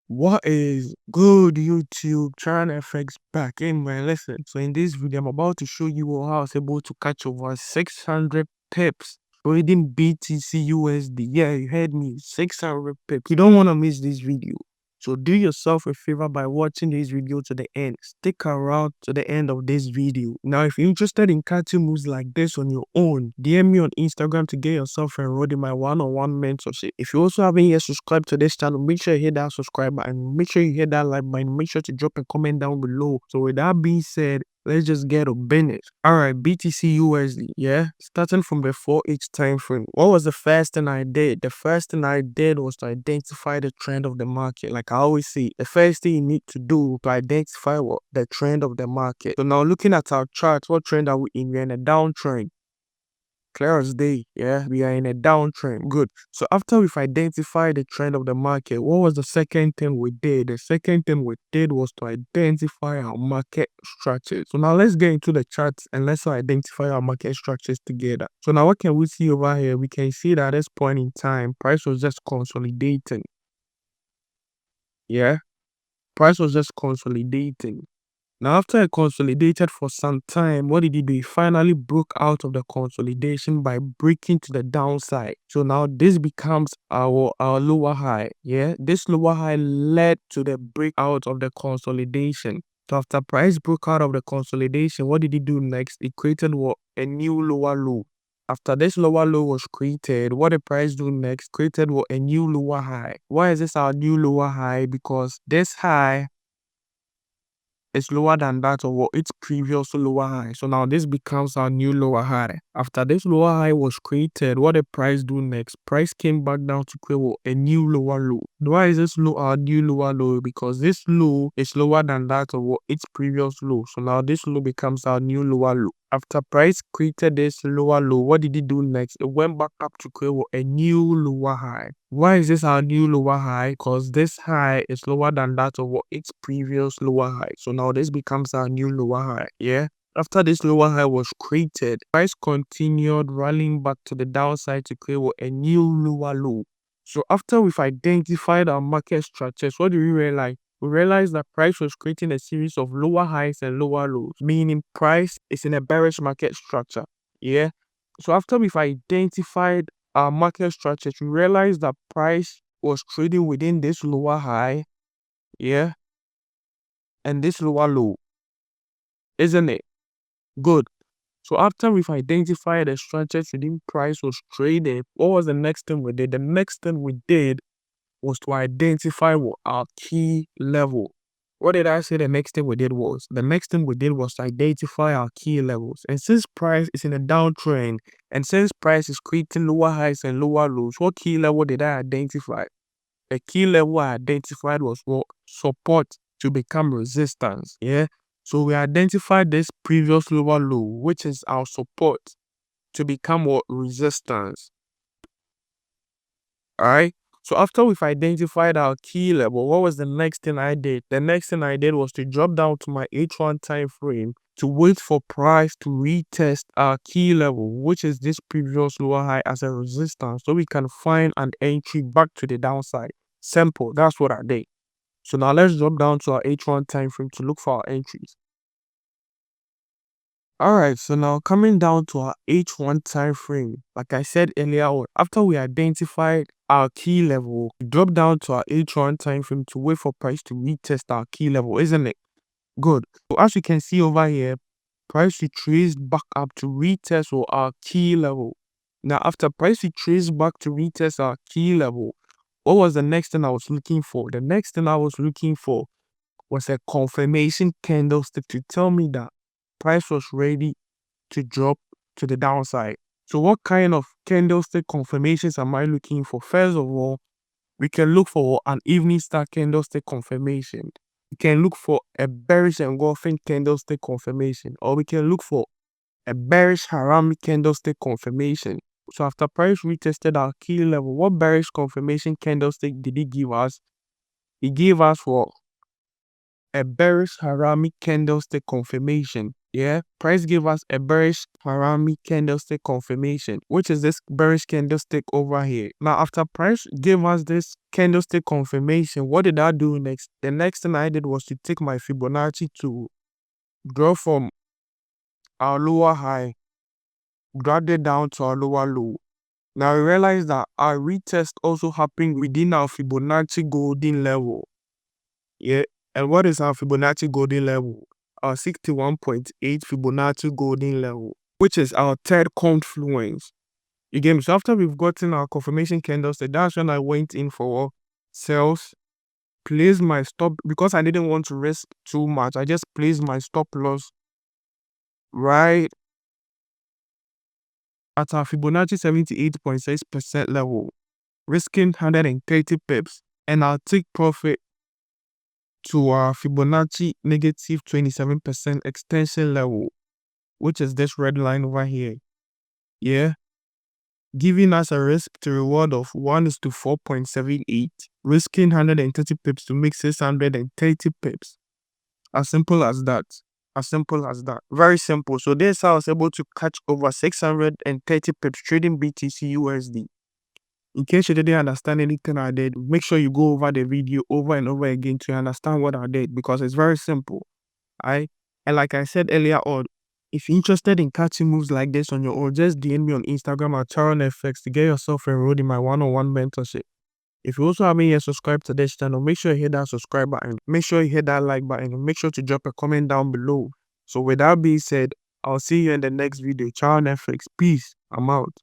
What is good, YouTube? China FX back in my lesson. So in this video, I'm about to show you how I was able to catch over 600 pips trading BTCUSD. Yeah, you heard me, 600 pips. You don't want to miss this video. So do yourself a favor by watching this video to the end. Stick around to the end of this video. Now, if you're interested in catching moves like this on your own, DM me on Instagram to get yourself enrolled in my one-on-one mentorship. If you also haven't yet subscribed to this channel, make sure you hit that subscribe button and make sure you hit that like button. Make sure to drop a comment down below. So with that being said, let's just get to business. Alright, BTC USD, yeah? Starting from the 4H time frame. What was the first thing I did? The first thing I did was to identify the trend of the market. Like I always say, the first thing you need to do to identify what the trend of the market. So now looking at our chart, what trend are we in? We're in a downtrend. Clear as day, yeah, we are in a downtrend. Good. So after we've identified the trend of the market, what was the second thing we did? The second thing we did was to identify our market structures. So now let's get into the charts and let's identify our market structures together. So now what can we see over here? We can see that at this point in time, price was just consolidating. Yeah, price was just consolidating. Now, after it consolidated for some time, what did it do? It finally broke out of the consolidation by breaking to the downside. So now this becomes our lower high. Yeah, this lower high led to the breakout of the consolidation. So after price broke out of the consolidation, what did it do next? It created what? A new lower low. After this lower low was created, what did price do next? Created what? A new lower high. Why is this our new lower high? Because this high is lower than that of what its previous lower high. So now this becomes our new lower high. After this lower high was created, what did price do next? Price came back down to create what? A new lower low. Why is this low our new lower low? Because this low is lower than that of what its previous low. So now this low becomes our new lower low. After price created this lower low, what did it do next? It went back up to create what? A new lower high. Why is this our new lower high? Because this high is lower than that of what its previous lower high. So now this becomes our new lower high. Yeah. After this lower high was created, price continued rallying back to the downside to create what? A new lower low. So after we've identified our market structures, what do we realize? We realized that price was creating a series of lower highs and lower lows, meaning price is in a bearish market structure. Yeah. So after we've identified our market structures, we realized that price was trading within this lower high, yeah, and this lower low, isn't it? Good. So after we've identified the structures within price was trading, what was the next thing we did? The next thing we did was to identify what our key level. What did I say the next thing we did was? The next thing we did was to identify our key levels. And since price is in a downtrend, and since price is creating lower highs and lower lows, what key level did I identify? The key level I identified was what? Support to become resistance. Yeah. So we identified this previous lower low, which is our support, to become what? Resistance. Alright. So after we've identified our key level, what was the next thing I did? The next thing I did was to drop down to my H1 time frame to wait for price to retest our key level, which is this previous lower high, as a resistance, so we can find an entry back to the downside. Simple. That's what I did. So now let's drop down to our H1 time frame to look for our entries. Alright, so now coming down to our H1 time frame, like I said earlier on, after we identified our key level, we drop down to our H1 time frame to wait for price to retest our key level, isn't it? Good. So as you can see over here, price retraced back up to retest for our key level. Now after price retraced back to retest our key level, what was the next thing I was looking for? The next thing I was looking for was a confirmation candlestick to tell me that price was ready to drop to the downside. So what kind of candlestick confirmations am I looking for? First of all, we can look for an evening star candlestick confirmation. We can look for a bearish engulfing candlestick confirmation, or we can look for a bearish harami candlestick confirmation. So after price retested our key level, what bearish confirmation candlestick did it give us? It gave us what? A bearish harami candlestick confirmation. Yeah, price gave us a bearish Harami candlestick confirmation, which is this bearish candlestick over here. Now, after price gave us this candlestick confirmation, what did I do next? The next thing I did was to take my Fibonacci to draw from our lower high, drag it down to our lower low. Now, we realize that our retest also happened within our Fibonacci golden level. Yeah, and what is our Fibonacci golden level? Our 61.8 Fibonacci golden level, which is our third confluence. You get me? So after we've gotten our confirmation candles, that's when I went in for sales, placed my stop, because I didn't want to risk too much. I just placed my stop loss right at our Fibonacci 78.6% level, risking 130 pips, and I'll take profit to our Fibonacci negative 27% extension level, which is this red line over here. Yeah, giving us a risk to reward of 1:4.78, risking 130 pips to make 630 pips. As simple as that. As simple as that. Very simple. So this is how I was able to catch over 630 pips trading BTCUSD. In case you didn't understand anything I did, make sure you go over the video over and over again to understand what I did, because it's very simple. And like I said earlier on, if you're interested in catching moves like this on your own, just DM me on Instagram at CharonFX to get yourself enrolled in my one-on-one mentorship. If you also haven't yet subscribed to this channel, make sure you hit that subscribe button. Make sure you hit that like button. And make sure to drop a comment down below. So with that being said, I'll see you in the next video. CharonFX. Peace. I'm out.